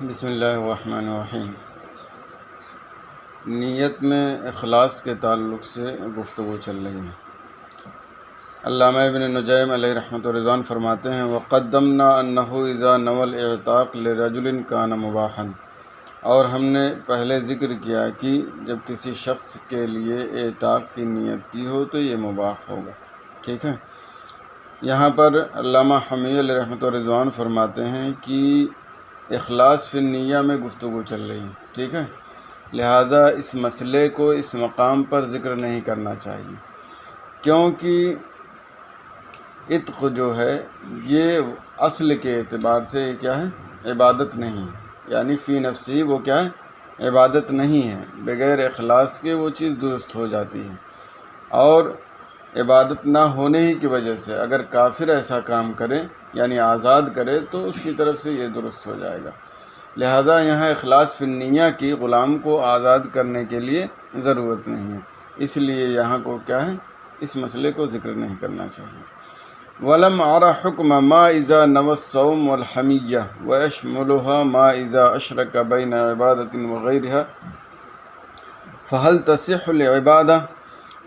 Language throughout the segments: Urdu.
بسم اللہ الرحمن الرحیم۔ نیت میں اخلاص کے تعلق سے گفتگو چل رہی ہے۔ علامہ ابن نجیم علیہ رحمۃ الرضوان فرماتے ہیں وقدمنا انہ اذا نوى الاعتاق لرجل کان مباحا، اور ہم نے پہلے ذکر کیا کہ جب کسی شخص کے لیے اعتاق کی نیت کی ہو تو یہ مباح ہوگا۔ ٹھیک ہے، یہاں پر علامہ حمیدی علیہ رحمۃ الرضوان فرماتے ہیں کہ اخلاص فی النیہ میں گفتگو چل رہی ہے، ٹھیک ہے، لہذا اس مسئلے کو اس مقام پر ذکر نہیں کرنا چاہیے، کیونکہ عتق جو ہے یہ اصل کے اعتبار سے کیا ہے، عبادت نہیں ہے، یعنی فی نفسی وہ کیا ہے، عبادت نہیں ہے، بغیر اخلاص کے وہ چیز درست ہو جاتی ہے، اور عبادت نہ ہونے ہی کی وجہ سے اگر کافر ایسا کام کرے یعنی آزاد کرے تو اس کی طرف سے یہ درست ہو جائے گا، لہذا یہاں اخلاص فی النیہ کی غلام کو آزاد کرنے کے لیے ضرورت نہیں ہے، اس لیے یہاں کو کیا ہے، اس مسئلے کو ذکر نہیں کرنا چاہیے۔ وَلَمْ أَرَ حُكْمَ مَا إِذَا نَوَى الصَّوْمَ وَالْحَمِيَّةَ وَيَشْمُلُهَا مَا إِذَا أَشْرَكَ بَيْنَ عِبَادَةٍ وَغَيْرِهَا فَهَلْ تَصِحُّ الْعِبَادَةُ،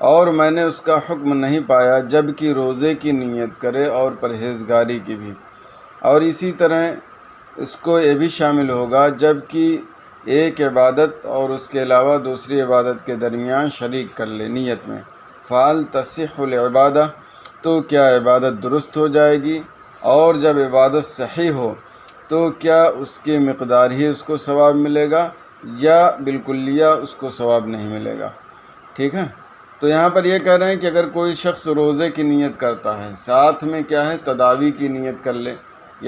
اور میں نے اس کا حکم نہیں پایا جب کہ روزے کی نیت کرے اور پرہیزگاری کی بھی، اور اسی طرح اس کو یہ بھی شامل ہوگا جب کہ ایک عبادت اور اس کے علاوہ دوسری عبادت کے درمیان شریک کر لے نیت میں، فَهَلْ تَصِحُّ الْعِبَادَةُ، تو کیا عبادت درست ہو جائے گی، اور جب عبادت صحیح ہو تو کیا اس کی مقدار ہی اس کو ثواب ملے گا یا بالکلیہ اس کو ثواب نہیں ملے گا۔ ٹھیک ہے، تو یہاں پر یہ کہہ رہے ہیں کہ اگر کوئی شخص روزے کی نیت کرتا ہے ساتھ میں کیا ہے، تداوی کی نیت کر لے،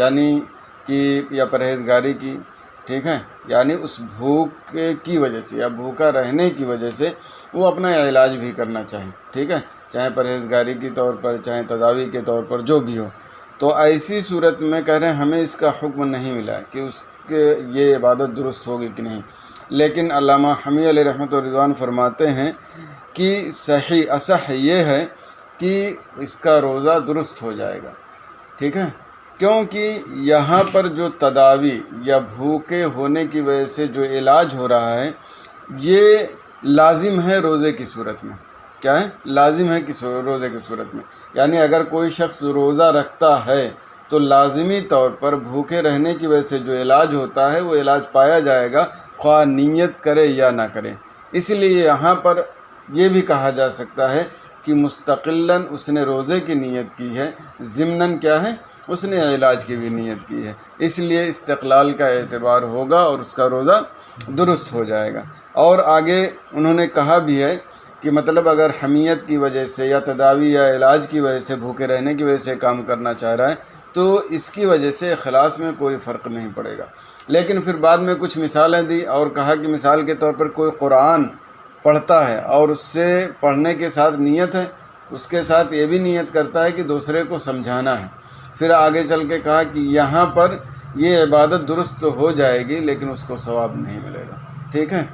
یعنی کہ یا پرہیزگاری کی، ٹھیک ہے، یعنی اس بھوک کی وجہ سے یا بھوکا رہنے کی وجہ سے وہ اپنا علاج بھی کرنا چاہے، ٹھیک ہے، چاہے پرہیزگاری کے طور پر چاہے تداوی کے طور پر جو بھی ہو، تو ایسی صورت میں کہہ رہے ہیں ہمیں اس کا حکم نہیں ملا کہ اس کے یہ عبادت درست ہوگی کہ نہیں، لیکن علامہ حمیدی علیہ رحمۃ الرضوان فرماتے ہیں کہ صحیح اصح یہ ہے کہ اس کا روزہ درست ہو جائے گا، ٹھیک ہے، کیونکہ یہاں پر جو تداوی یا بھوکے ہونے کی وجہ سے جو علاج ہو رہا ہے یہ لازم ہے روزے کی صورت میں، کیا ہے، لازم ہے کہ روزے کی صورت میں، یعنی اگر کوئی شخص روزہ رکھتا ہے تو لازمی طور پر بھوکے رہنے کی وجہ سے جو علاج ہوتا ہے وہ علاج پایا جائے گا، خواہ نیت کرے یا نہ کرے، اس لیے یہاں پر یہ بھی کہا جا سکتا ہے کہ مستقلاً اس نے روزے کی نیت کی ہے، ضمناً کیا ہے، اس نے علاج کی بھی نیت کی ہے، اس لیے استقلال کا اعتبار ہوگا اور اس کا روزہ درست ہو جائے گا۔ اور آگے انہوں نے کہا بھی ہے کہ مطلب اگر حمیت کی وجہ سے یا تداوی یا علاج کی وجہ سے بھوکے رہنے کی وجہ سے کام کرنا چاہ رہا ہے تو اس کی وجہ سے اخلاص میں کوئی فرق نہیں پڑے گا، لیکن پھر بعد میں کچھ مثالیں دی اور کہا کہ مثال کے طور پر کوئی قرآن پڑھتا ہے اور اس سے پڑھنے کے ساتھ نیت ہے، اس کے ساتھ یہ بھی نیت کرتا ہے کہ دوسرے کو سمجھانا ہے، پھر آگے چل کے کہا کہ یہاں پر یہ عبادت درست ہو جائے گی لیکن اس کو ثواب نہیں ملے گا، ٹھیک ہے،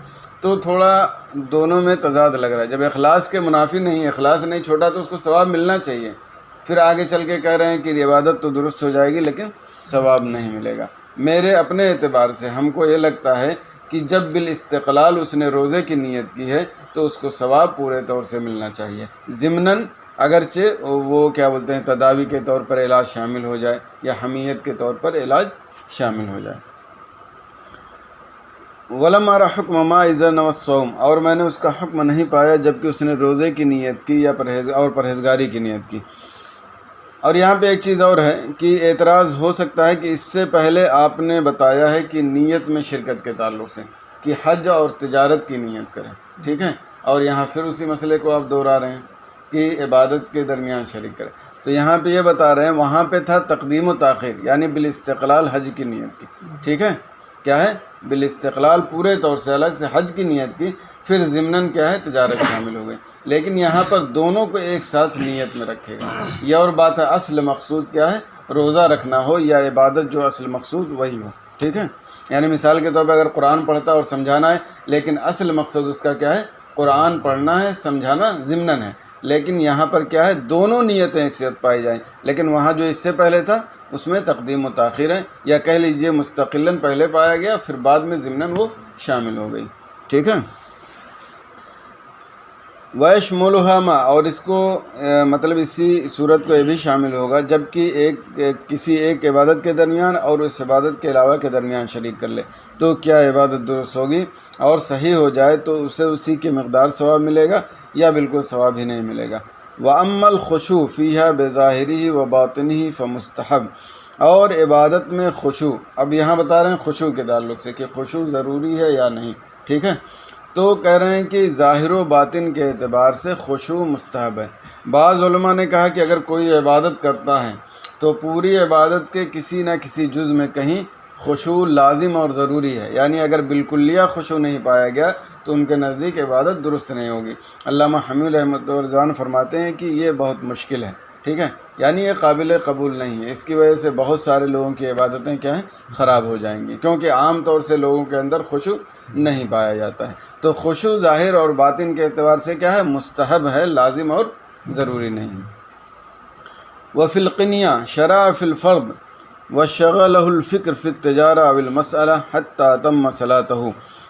تو تھوڑا دونوں میں تضاد لگ رہا ہے، جب اخلاص کے منافی نہیں، اخلاص نہیں چھوڑا تو اس کو ثواب ملنا چاہیے، پھر آگے چل کے کہہ رہے ہیں کہ عبادت تو درست ہو جائے گی لیکن ثواب نہیں ملے گا۔ میرے اپنے اعتبار سے ہم کو یہ لگتا ہے کہ جب بالاستقلال اس نے روزے کی نیت کی ہے تو اس کو ثواب پورے طور سے ملنا چاہیے، ضمناً اگرچہ وہ کیا بولتے ہیں تداوی کے طور پر علاج شامل ہو جائے یا حمیت کے طور پر علاج شامل ہو جائے۔ وَلَمْ أَرَ حُكْمَ مَا إِذَا نَوَى الصَّوْمَ، اور میں نے اس کا حکم نہیں پایا جبکہ اس نے روزے کی نیت کی یا پرہیزگاری کی نیت کی۔ اور یہاں پہ ایک چیز اور ہے کہ اعتراض ہو سکتا ہے کہ اس سے پہلے آپ نے بتایا ہے کہ نیت میں شرکت کے تعلق سے کہ حج اور تجارت کی نیت کریں، ٹھیک ہے، اور یہاں پھر اسی مسئلے کو آپ دہرا رہے ہیں کہ عبادت کے درمیان شریک کریں، تو یہاں پہ یہ بتا رہے ہیں وہاں پہ تھا تقدیم و تاخیر، یعنی بالاستقلال حج کی نیت کی، ٹھیک ہے، کیا ہے، بالاستقلال پورے طور سے الگ سے حج کی نیت کی، پھر ضمناً کیا ہے تجارت شامل ہو گئی، لیکن یہاں پر دونوں کو ایک ساتھ نیت میں رکھے گا۔ یہ اور بات ہے اصل مقصود کیا ہے، روزہ رکھنا ہو یا عبادت جو اصل مقصود وہی ہو، ٹھیک ہے، یعنی مثال کے طور پر اگر قرآن پڑھتا اور سمجھانا ہے لیکن اصل مقصد اس کا کیا ہے، قرآن پڑھنا ہے، سمجھانا ضمناً ہے، لیکن یہاں پر کیا ہے دونوں نیتیں ایک ساتھ پائی جائیں، لیکن وہاں جو اس سے پہلے تھا اس میں تقدیم و تاخیر ہے، یا کہہ لیجئے مستقلاً پہلے پایا گیا پھر بعد میں ضمناً وہ شامل ہو گئی، ٹھیک ہے۔ وَيَشْمُلُهَا مَا، اور اس کو مطلب اسی صورت کو یہ بھی شامل ہوگا جب کہ کسی ایک عبادت کے درمیان اور اس عبادت کے علاوہ کے درمیان شریک کر لے تو کیا عبادت درست ہوگی، اور صحیح ہو جائے تو اسے اسی کی مقدار ثواب ملے گا یا بالکل ثواب ہی نہیں ملے گا۔ وَأَمَّا الْخُشُوعُ فِيهَا بِظَاهِرِهِ وَبَاطِنِهِ فَمُسْتَحَبٌ، اور عبادت میں خشوع، اب یہاں بتا رہے ہیں خشوع کے تعلق سے کہ خشوع ضروری ہے یا نہیں، ٹھیک ہے۔ تو کہہ رہے ہیں کہ ظاہر و باطن کے اعتبار سے خشوع مستحب ہے۔ بعض علماء نے کہا کہ اگر کوئی عبادت کرتا ہے تو پوری عبادت کے کسی نہ کسی جز میں کہیں خشوع لازم اور ضروری ہے، یعنی اگر بالکلیہ خشوع نہیں پایا گیا تو ان کے نزدیک عبادت درست نہیں ہوگی۔ علامہ حمیل رحمۃ اللہ رضوان فرماتے ہیں کہ یہ بہت مشکل ہے، ٹھیک ہے، یعنی یہ قابل قبول نہیں ہے، اس کی وجہ سے بہت سارے لوگوں کی عبادتیں کیا ہیں، خراب ہو جائیں گی، کیونکہ عام طور سے لوگوں کے اندر خشوع نہیں پایا جاتا ہے۔ تو خشوع ظاہر اور باطن کے اعتبار سے کیا ہے، مستحب ہے، لازم اور ضروری نہیں۔ وفی القنیہ شرع فی الفرض وشغلہ الفکر فی التجارہ والمسألہ حتی تم صلاتہ،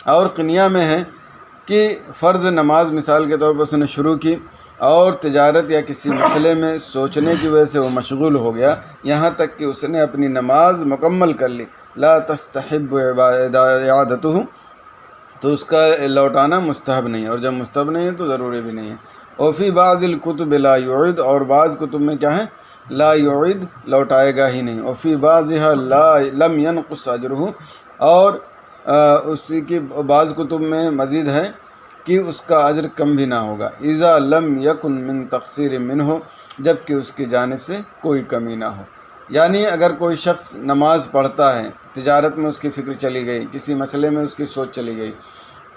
اور قنیہ میں ہے کہ فرض نماز مثال کے طور پر اس نے شروع کی اور تجارت یا کسی مسئلے میں سوچنے کی وجہ سے وہ مشغول ہو گیا یہاں تک کہ اس نے اپنی نماز مکمل کر لی، لا تستحب اعادتہ، تو اس کا لوٹانا مستحب نہیں ہے، اور جب مستحب نہیں ہے تو ضروری بھی نہیں ہے۔ اور فی بعض الکتب لا یعید، اور بعض کتب میں کیا ہے، لا یعید، لوٹائے گا ہی نہیں۔ اور فی بعضها لا لم ينقص اجرہ، اور اسی کی بعض کتب میں مزید ہے کہ اس کا اجر کم بھی نہ ہوگا، اذا لم یکن من تقصیر منہ، جب کہ اس کی جانب سے کوئی کمی نہ ہو۔ یعنی اگر کوئی شخص نماز پڑھتا ہے، تجارت میں اس کی فکر چلی گئی، کسی مسئلے میں اس کی سوچ چلی گئی،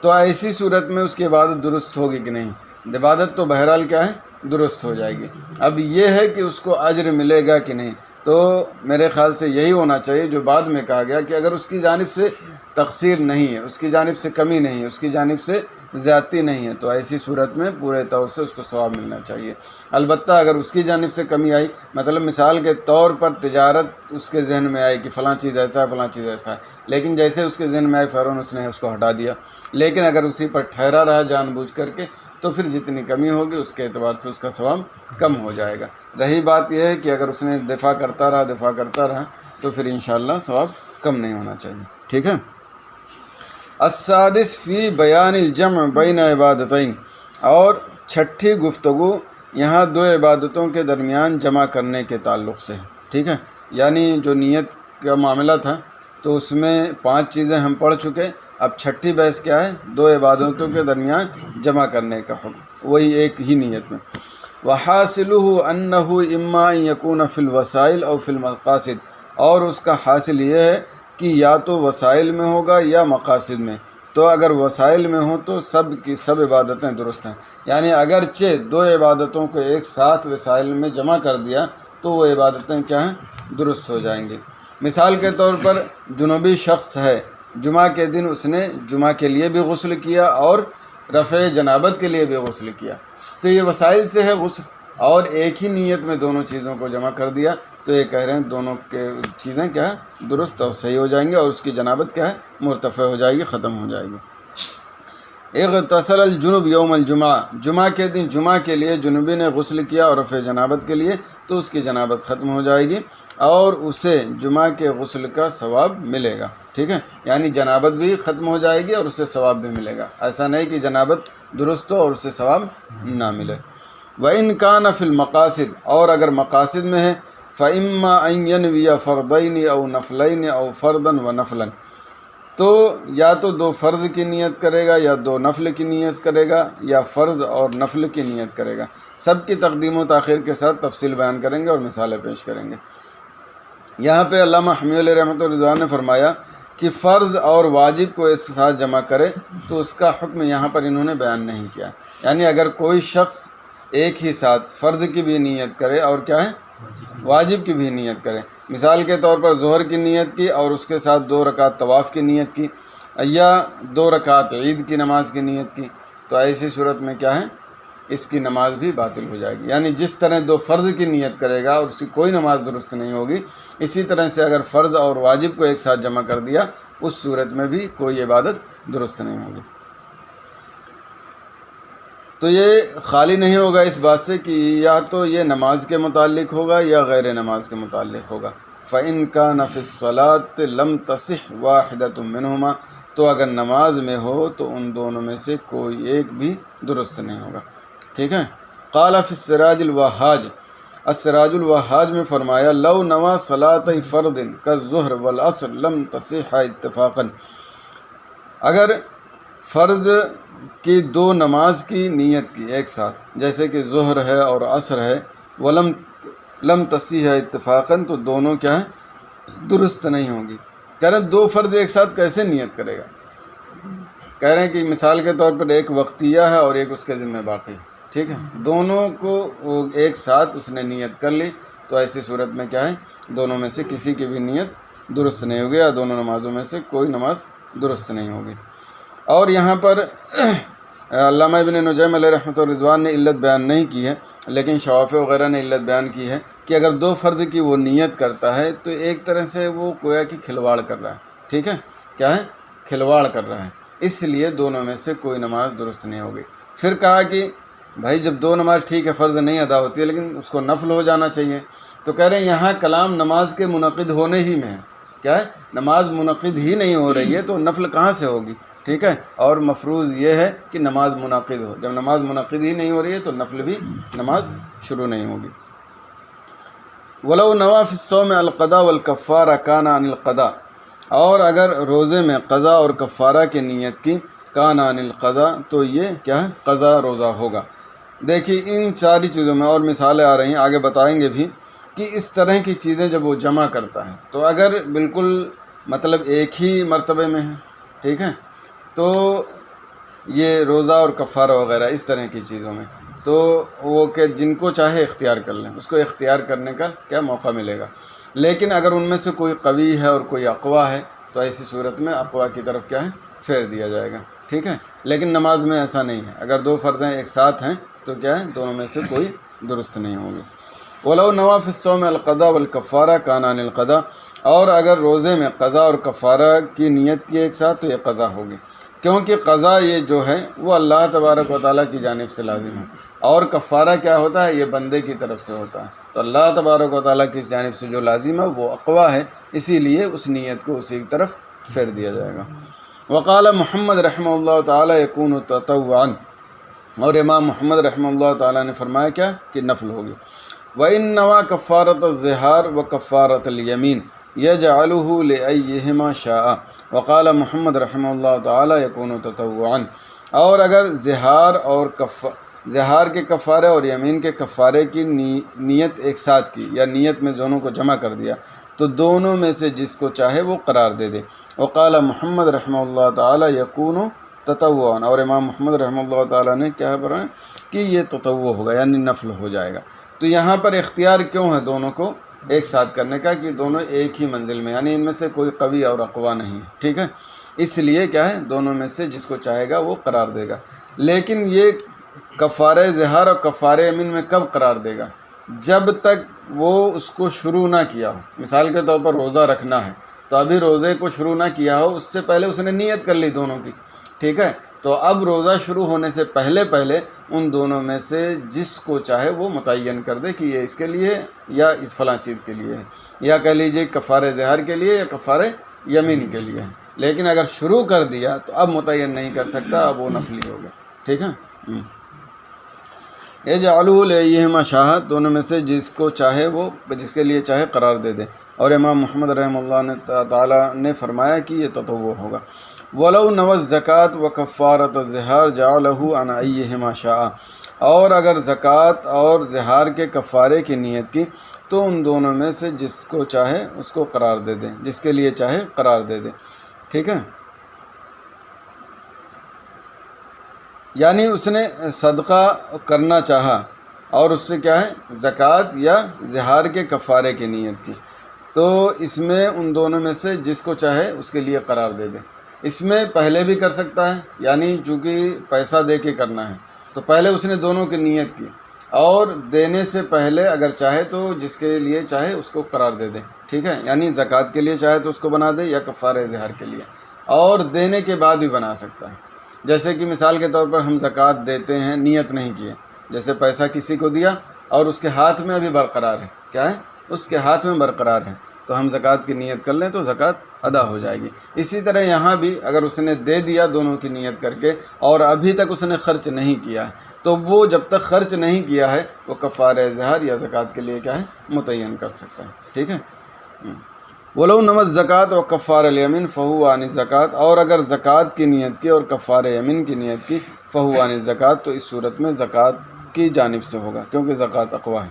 تو ایسی صورت میں اس کی عبادت درست ہوگی کہ نہیں؟ عبادت تو بہرحال کیا ہے، درست ہو جائے گی۔ اب یہ ہے کہ اس کو اجر ملے گا کہ نہیں، تو میرے خیال سے یہی ہونا چاہیے جو بعد میں کہا گیا کہ اگر اس کی جانب سے تقصیر نہیں ہے، اس کی جانب سے کمی نہیں ہے، اس کی جانب سے زیادتی نہیں ہے، تو ایسی صورت میں پورے طور سے اس کو ثواب ملنا چاہیے۔ البتہ اگر اس کی جانب سے کمی آئی، مطلب مثال کے طور پر تجارت اس کے ذہن میں آئی کہ فلاں چیز ایسا ہے، فلاں چیز ایسا ہے، لیکن جیسے اس کے ذہن میں آئی فوراً اس نے اس کو ہٹا دیا، لیکن اگر اسی پر ٹھہرا رہا جان بوجھ کر کے، تو پھر جتنی کمی ہوگی اس کے اعتبار سے اس کا ثواب کم ہو جائے گا۔ رہی بات یہ ہے کہ اگر اس نے دفاع کرتا رہا تو پھر انشاءاللہ ثواب کم نہیں ہونا چاہیے، ٹھیک ہے۔ السادس فی بیان الجمع بین عبادتین، اور چھٹی گفتگو یہاں دو عبادتوں کے درمیان جمع کرنے کے تعلق سے ہے، ٹھیک ہے، یعنی جو نیت کا معاملہ تھا تو اس میں 5 چیزیں ہم پڑھ چکے، اب چھٹی بحث کیا ہے، دو عبادتوں کے درمیان جمع کرنے کا حکم، وہی ایک ہی نیت میں۔ وحاصلہ انہ اما ان یکون فی الوسائل او فی المقاصد، اور اس کا حاصل یہ ہے کہ یا تو وسائل میں ہوگا یا مقاصد میں، تو اگر وسائل میں ہوں تو سب کی سب عبادتیں درست ہیں، یعنی اگرچہ دو عبادتوں کو ایک ساتھ وسائل میں جمع کر دیا تو وہ عبادتیں کیا ہیں، درست ہو جائیں گی۔ مثال کے طور پر جنوبی شخص ہے، جمعہ کے دن اس نے جمعہ کے لیے بھی غسل کیا اور رفع جنابت کے لیے بھی غسل کیا، تو یہ وسائل سے ہے غسل، اور ایک ہی نیت میں دونوں چیزوں کو جمع کر دیا، تو یہ کہہ رہے ہیں دونوں کے چیزیں کیا ہے، درست اور صحیح ہو جائیں گے، اور اس کی جنابت کیا ہے، مرتفع ہو جائے گی، ختم ہو جائے گی۔ اغتسل الجنوب یوم الجمعہ، جمعہ کے دن جمعہ کے لیے جنوبی نے غسل کیا اور رفع جنابت کے لیے، تو اس کی جنابت ختم ہو جائے گی اور اسے جمعہ کے غسل کا ثواب ملے گا، ٹھیک ہے، یعنی جنابت بھی ختم ہو جائے گی اور اسے ثواب بھی ملے گا، ایسا نہیں کہ جنابت درست ہو اور اسے ثواب نہ ملے۔ وَإِنْ كَانَ فِي الْمَقَاصِدِ، اور اگر مقاصد میں ہے، فَإِمَّا أَنْ يَنْوِيَ فَرْضَيْنِ أَوْ نَفْلَيْنِ أَوْ فَرْضًا وَنَفْلًا، تو یا تو 2 فرض کی نیت کرے گا یا 2 نفل کی نیت کرے گا، یا فرض اور نفل کی نیت کرے گا، سب کی تقدیم و تاخیر کے ساتھ تفصیل بیان کریں گے اور مثالیں پیش کریں گے۔ یہاں پہ علامہ حمیل علیہ رحمۃ اللہ رضوان نے فرمایا کہ فرض اور واجب کو ایک ساتھ جمع کرے تو اس کا حکم یہاں پر انہوں نے بیان نہیں کیا، یعنی اگر کوئی شخص ایک ہی ساتھ فرض کی بھی نیت کرے اور کیا ہے، واجب کی بھی نیت کرے، مثال کے طور پر ظہر کی نیت کی اور اس کے ساتھ 2 رکعت طواف کی نیت کی، یا 2 رکعت عید کی نماز کی نیت کی، تو ایسی صورت میں کیا ہے، اس کی نماز بھی باطل ہو جائے گی۔ یعنی جس طرح دو فرض کی نیت کرے گا اور اس کی کوئی نماز درست نہیں ہوگی، اسی طرح سے اگر فرض اور واجب کو ایک ساتھ جمع کر دیا، اس صورت میں بھی کوئی عبادت درست نہیں ہوگی۔ تو یہ خالی نہیں ہوگا اس بات سے کہ یا تو یہ نماز کے متعلق ہوگا یا غیر نماز کے متعلق ہوگا۔ فَإِن كَانَ فِي الصَّلَاةِ لَمْ تَصِحْ وَاحِدَةٌ مِّنْهُمَا، تو اگر نماز میں ہو تو ان دونوں میں سے کوئی ایک بھی درست نہیں ہوگا۔ ٹھیک ہے۔ قال فی السراج الوہاج، السراج الوہاج میں فرمایا لو نوى صلاۃ فرض كالظہر والعصر لم تصح اتفاقا، اگر فرض کی دو نماز کی نیت کی ایک ساتھ، جیسے کہ ظہر ہے اور عصر ہے، لم تصح اتفاقا، تو دونوں کیا ہیں؟ درست نہیں ہوں گی۔ کہہ رہے ہیں دو فرض ایک ساتھ کیسے نیت کرے گا؟ کہہ رہے ہیں کہ مثال کے طور پر ایک وقتیہ ہے اور ایک اس کے ذمہ باقی، ٹھیک ہے، دونوں کو ایک ساتھ اس نے نیت کر لی، تو ایسی صورت میں کیا ہے؟ دونوں میں سے کسی کی بھی نیت درست نہیں ہوگی، یا دونوں نمازوں میں سے کوئی نماز درست نہیں ہوگی۔ اور یہاں پر علامہ ابن نجیم علیہ رحمۃ الرضوان نے علت بیان نہیں کی ہے، لیکن شوافی وغیرہ نے علت بیان کی ہے کہ اگر دو فرض کی وہ نیت کرتا ہے تو ایک طرح سے وہ گویا کہ کھلواڑ کر رہا ہے، ٹھیک ہے، کیا ہے؟ کھلواڑ کر رہا ہے، اس لیے دونوں میں سے کوئی نماز درست نہیں ہوگی۔ پھر کہا کہ بھائی جب دو نماز ٹھیک ہے فرض نہیں ادا ہوتی ہے لیکن اس کو نفل ہو جانا چاہیے، تو کہہ رہے ہیں یہاں کلام نماز کے منعقد ہونے ہی میں ہے، کیا ہے؟ نماز منعقد ہی نہیں ہو رہی ہے تو نفل کہاں سے ہوگی؟ ٹھیک ہے، اور مفروض یہ ہے کہ نماز منعقد ہو، جب نماز منعقد ہی نہیں ہو رہی ہے تو نفل بھی نماز شروع نہیں ہوگی۔ وَلَوْ نَوَى فِي الصَّوْمِ الْقَضَاءَ وَالْكَفَّارَةَ كَانَ عَنِ الْقَضَاءِ، اور اگر روزے میں قضا اور کفارہ کی نیت کی، کان عن القضاء، تو یہ کیا ہے؟ قضا روزہ ہوگا۔ دیکھیے ان ساری چیزوں میں اور مثالیں آ رہی ہیں، آگے بتائیں گے بھی کہ اس طرح کی چیزیں جب وہ جمع کرتا ہے تو اگر بالکل مطلب ایک ہی مرتبے میں ہے، ٹھیک ہے، تو یہ روزہ اور کفارہ وغیرہ اس طرح کی چیزوں میں تو وہ کہ جن کو چاہے اختیار کر لیں، اس کو اختیار کرنے کا کیا موقع ملے گا۔ لیکن اگر ان میں سے کوئی قوی ہے اور کوئی اقوا ہے تو ایسی صورت میں اقوا کی طرف کیا ہے؟ پھیر دیا جائے گا، ٹھیک ہے۔ لیکن نماز میں ایسا نہیں ہے، اگر دو فرضیں ایک ساتھ ہیں تو کیا ہے؟ دونوں میں سے کوئی درست نہیں ہوگی۔ وَلَوْ نَوَى فِي الصَّوْمِ الْقَضَاءَ وَالْكَفَّارَةَ كَانَ عَنِ الْقَضَاءِ، اور اگر روزے میں قضا اور کفارہ کی نیت کی ایک ساتھ تو یہ قضا ہوگی، کیونکہ قضا یہ جو ہے وہ اللہ تبارک و تعالیٰ کی جانب سے لازم ہے، اور کفارہ کیا ہوتا ہے؟ یہ بندے کی طرف سے ہوتا ہے، تو اللہ تبارک و تعالیٰ کی جانب سے جو لازم ہے وہ اقوا ہے، اسی لیے اس نیت کو اسی کی طرف پھیر دیا جائے گا۔ وقال محمد رحمہ اللہ تعالیٰ یکون تطوعا، اور امام محمد رحمہ اللہ تعالیٰ نے فرمایا کیا؟ کہ نفل ہوگی۔ وَإِن نَوَى كَفَّارَةَ الظِّهَارِ وَكَفَّارَةَ الْيَمِينِ يَجْعَلُهُ لِأَيِّهِمَا شَاءَ، وقال محمد رحمہ اللہ تعالیٰ یکون تطوعا، اور اگر زہار کے کفارے اور یمین کے کفارے کی نیت ایک ساتھ کی، یا نیت میں دونوں کو جمع کر دیا، تو دونوں میں سے جس کو چاہے وہ قرار دے دے۔ وقال محمد رحمہ اللہ تعالیٰ یکون تطوعا، اور امام محمد رحمہ اللہ تعالیٰ نے کیا فرمایا کہ یہ تطوع ہوگا، یعنی نفل ہو جائے گا۔ تو یہاں پر اختیار کیوں ہے دونوں کو ایک ساتھ کرنے کا؟ کہ دونوں ایک ہی منزل میں، یعنی ان میں سے کوئی قوی اور اقوا نہیں ہے، ٹھیک ہے، اس لیے کیا ہے؟ دونوں میں سے جس کو چاہے گا وہ قرار دے گا۔ لیکن یہ کفارہ زہار اور کفارہ یمین میں کب قرار دے گا؟ جب تک وہ اس کو شروع نہ کیا ہو۔ مثال کے طور پر روزہ رکھنا ہے تو ابھی روزے کو شروع نہ کیا ہو، اس سے پہلے اس نے نیت کر لی دونوں کی، ٹھیک ہے، تو اب روزہ شروع ہونے سے پہلے ان دونوں میں سے جس کو چاہے وہ متعین کر دے کہ یہ اس کے لیے ہے یا اس فلاں چیز کے لیے ہے، یا کہہ لیجیے کفارہ زہار کے لیے یا کفارہ یمین کے لیے ہے۔ لیکن اگر شروع کر دیا تو اب متعین نہیں کر سکتا، اب وہ نفلی ہوگا، ٹھیک ہے۔ یجعلہ لأیہما شاء، دونوں میں سے جس کو چاہے وہ جس کے لیے چاہے قرار دے دے۔ اور امام محمد رحمہ اللہ تعالیٰ نے فرمایا کہ یہ تطوع ہوگا۔ وَلَوْ نَوَى الزَّكَاةَ وَكَفَّارَةَ الظِّهَارِ جَعَلَهُ عَنْ أَيِّهِمَا شَاءَ، اور اگر زکوٰۃ اور زہار کے کفارے کی نیت کی تو ان دونوں میں سے جس کو چاہے اس کو قرار دے دیں، جس کے لیے چاہے قرار دے دیں، ٹھیک ہے۔ یعنی اس نے صدقہ کرنا چاہا اور اس سے کیا ہے؟ زکوٰۃ یا زہار کے کفارے کی نیت کی، تو اس میں ان دونوں میں سے جس کو چاہے اس کے لیے قرار دے دے۔ اس میں پہلے بھی کر سکتا ہے، یعنی چونکہ پیسہ دے کے کرنا ہے تو پہلے اس نے دونوں کی نیت کی، اور دینے سے پہلے اگر چاہے تو جس کے لیے چاہے اس کو قرار دے دے، ٹھیک ہے، یعنی زکوٰۃ کے لیے چاہے تو اس کو بنا دے یا کفارہ ظہار کے لیے، اور دینے کے بعد بھی بنا سکتا ہے۔ جیسے کہ مثال کے طور پر ہم زکوٰۃ دیتے ہیں، نیت نہیں کیے، جیسے پیسہ کسی کو دیا اور اس کے ہاتھ میں ابھی برقرار ہے، کیا ہے، اس کے ہاتھ میں برقرار ہے، تو ہم زکوٰۃ کی نیت کر لیں تو زکوٰۃ ادا ہو جائے گی۔ اسی طرح یہاں بھی اگر اس نے دے دیا دونوں کی نیت کر کے اور ابھی تک اس نے خرچ نہیں کیا ہے، تو وہ جب تک خرچ نہیں کیا ہے وہ کفارہ ظہار یا زکوٰۃ کے لیے کیا ہے، متعین کر سکتا ہے، ٹھیک ہے۔ وَلَوْ نَوَى الزَّكَاةَ وَكَفَّارَ الْيَمِينِ فَهُوَ عَنِ الزَّكَاةِ، اور اگر زکوٰۃ کی نیت کی اور کفارہ یمین کی نیت کی، فَهُوَ عَنِ الزَّكَاةِ، تو اس صورت میں زکوٰۃ کی جانب سے ہوگا، کیونکہ زکوٰۃ اقوا ہے۔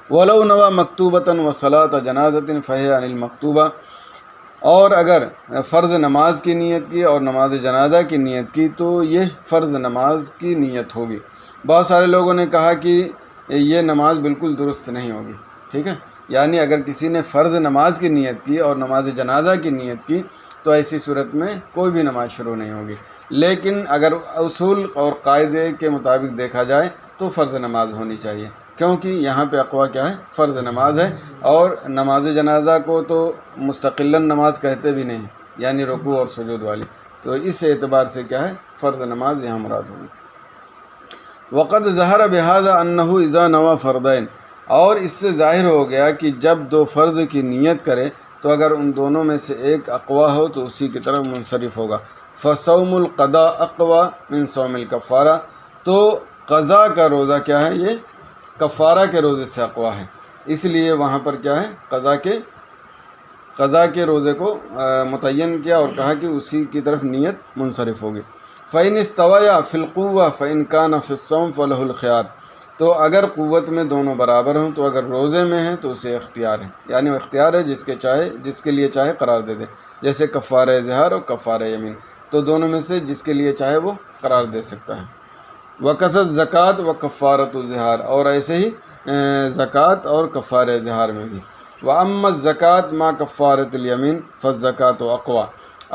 وَلَوْ نَوَى مَكْتُوبَةً وَصَلَاةَ جَنَازَةٍ فَهِيَ عَنِ الْمَكْتُوبَةِ، اور اگر فرض نماز کی نیت کی اور نماز جنازہ کی نیت کی تو یہ فرض نماز کی نیت ہوگی۔ بہت سارے لوگوں نے کہا کہ یہ نماز بالکل درست نہیں ہوگی، ٹھیک ہے، یعنی اگر کسی نے فرض نماز کی نیت کی اور نماز جنازہ کی نیت کی تو ایسی صورت میں کوئی بھی نماز شروع نہیں ہوگی، لیکن اگر اصول اور قاعدے کے مطابق دیکھا جائے تو فرض نماز ہونی چاہیے، کیونکہ یہاں پہ اقوا کیا ہے، فرض نماز ہے، اور نماز جنازہ کو تو مستقلاً نماز کہتے بھی نہیں، یعنی رکوع اور سجود والی، تو اس اعتبار سے کیا ہے، فرض نماز یہاں مراد ہوگی۔ وقد ظہر بہذا انہ اذا نوى فردین، اور اس سے ظاہر ہو گیا کہ جب دو فرض کی نیت کرے تو اگر ان دونوں میں سے ایک اقوا ہو تو اسی کی طرف منصرف ہوگا۔ فصوم القضاء اقوا من صوم الکفارہ، تو قضاء کا روزہ کیا ہے، یہ کفارہ کے روزے سے اقوا ہے، اس لیے وہاں پر کیا ہے، قضاء کے روزے کو متعین کیا اور کہا کہ اسی کی طرف نیت منصرف ہوگی۔ فَإِنِ اسْتَوَيَا فِي الْقُوَّةِ فَإِنْ كَانَ فِي الصَّوْمِ فَلَهُ الْخِيَارُ، تو اگر قوت میں دونوں برابر ہوں تو اگر روزے میں ہیں تو اسے اختیار ہے، یعنی وہ اختیار ہے جس کے لیے چاہے قرار دے دے، جیسے کفارہ ظہار اور کفارہ یمین، تو دونوں میں سے جس کے لیے چاہے وہ قرار دے سکتا ہے۔ وَكَذَا الزَّكَاةُ وَكَفَّارَةُ الظِّهَارِ، اور ایسے ہی زکوٰۃ اور کفارہ ظہار میں بھی۔ وَأَمَّا الزَّكَاةُ مَا كَفَّارَةِ الْيَمِينِ فَالزَّكَاةُ أَقْوَى،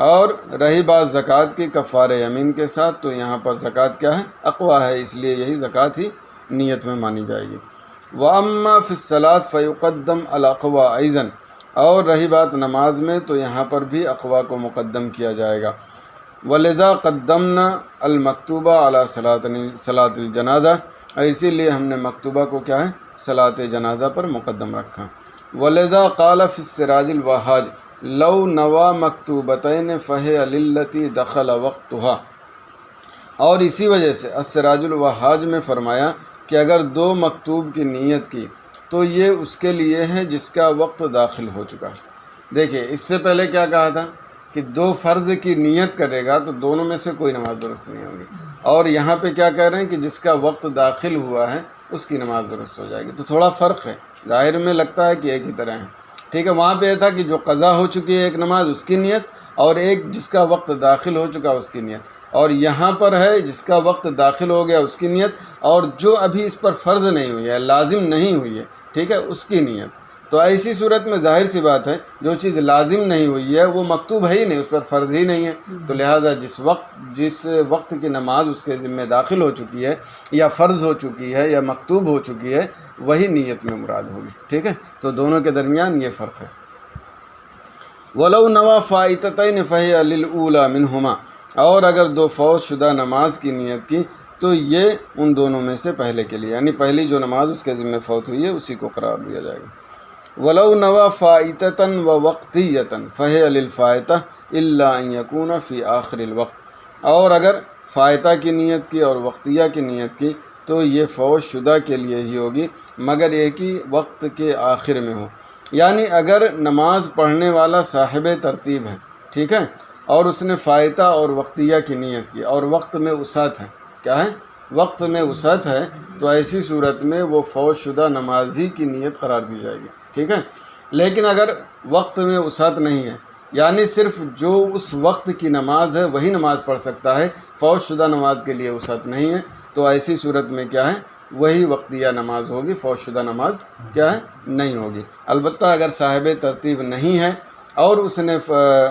اور رہی بات زکوٰۃ کی کفارہ یمین کے ساتھ تو یہاں پر زکوٰۃ کیا ہے، اقوا ہے، اس لیے یہی زکوٰۃ ہی نیت میں مانی جائے گی۔ وَأَمَّا فِي الصَّلَاةِ فَيُقَدَّمُ الْأَقْوَى أَيْضًا، اور رہی بات نماز میں تو یہاں پر بھی اقوا کو مقدم کیا جائے گا۔ وَلِذَا قَدَّمْنَا الْمَكْتُوبَةَ عَلَى صَلَاةِ الْجَنَازَةِ، اور اسی لیے ہم نے مکتوبہ کو کیا ہے، صلاۃ جنازہ پر مقدم رکھا۔ وَلِذَا قَالَ فِي السِّرَاجِ الْوَهَّاجِ لَوْ نَوَى مَكْتُوبَتَيْنِ فَهِيَ لِلَّتِي دَخَلَ وَقْتُهَا، اور اسی وجہ سے السراج الوہاج میں فرمایا کہ اگر دو مکتوب کی نیت کی تو یہ اس کے لیے ہے جس کا وقت داخل ہو چکا ہے۔ دیکھیے اس سے پہلے کیا کہا تھا کہ دو فرض کی نیت کرے گا تو دونوں میں سے کوئی نماز درست نہیں ہوگی، اور یہاں پہ کیا کہہ رہے ہیں کہ جس کا وقت داخل ہوا ہے اس کی نماز درست ہو جائے گی، تو تھوڑا فرق ہے، ظاہر میں لگتا ہے کہ ایک ہی طرح ہے، ٹھیک ہے۔ وہاں پہ یہ تھا کہ جو قضا ہو چکی ہے ایک نماز اس کی نیت، اور ایک جس کا وقت داخل ہو چکا اس کی نیت، اور یہاں پر ہے جس کا وقت داخل ہو گیا اس کی نیت، اور جو ابھی اس پر فرض نہیں ہوئی ہے، لازم نہیں ہوئی ہے، ٹھیک ہے، اس کی نیت۔ تو ایسی صورت میں ظاہر سی بات ہے جو چیز لازم نہیں ہوئی ہے وہ مکتوب ہے ہی نہیں، اس پر فرض ہی نہیں ہے، تو لہٰذا جس وقت کی نماز اس کے ذمہ داخل ہو چکی ہے یا فرض ہو چکی ہے یا مکتوب ہو چکی ہے وہی نیت میں مراد ہوگی، ٹھیک ہے، تو دونوں کے درمیان یہ فرق ہے۔ وَلَوْ نَوَى فَائِتَتَيْنِ فَهِيَ لِلْأُولَى مِنْهُمَا، اور اگر دو فوت شدہ نماز کی نیت کی تو یہ ان دونوں میں سے پہلے کے لیے، یعنی پہلی جو نماز اس کے ذمہ فوت ہوئی ہے اسی کو قرار دیا جائے گا۔ وَلَوْ نَوَى فَائِتَةً وَوَقْتِيَّةً فَهِيَ لِلْفَائِتَةِ إِلَّا أَن يَكُونَ فِي آخِرِ الْوَقْتِ، اور اگر فائتہ کی نیت کی اور وقتیہ کی نیت کی تو یہ فوت شدہ کے لیے ہی ہوگی مگر ایک ہی وقت کے آخر میں ہو، یعنی اگر نماز پڑھنے والا صاحب ترتیب ہے، ٹھیک ہے، اور اس نے فائتہ اور وقتیہ کی نیت کی اور وقت میں وسعت ہے، کیا ہے، وقت میں وسعت ہے، تو ایسی صورت میں وہ فوت شدہ نمازی کی نیت قرار دی جائے گی، ٹھیک ہے۔ لیکن اگر وقت میں وسعت نہیں ہے، یعنی صرف جو اس وقت کی نماز ہے وہی نماز پڑھ سکتا ہے، فوت شدہ نماز کے لیے وسعت نہیں ہے، تو ایسی صورت میں کیا ہے، وہی وقتیہ نماز ہوگی، فوت شدہ نماز کیا ہے، نہیں ہوگی۔ البتہ اگر صاحب ترتیب نہیں ہے اور اس نے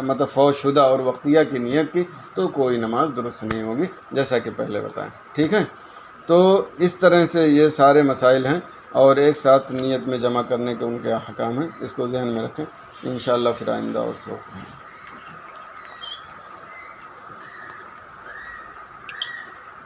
مطلب فوت شدہ اور وقتیہ کی نیت کی تو کوئی نماز درست نہیں ہوگی، جیسا کہ پہلے بتائیں، ٹھیک ہے۔ تو اس طرح سے یہ سارے مسائل ہیں اور ایک ساتھ نیت میں جمع کرنے کے ان کے احکام ہیں، اس کو ذہن میں رکھیں، انشاءاللہ پھر آئندہ اور سے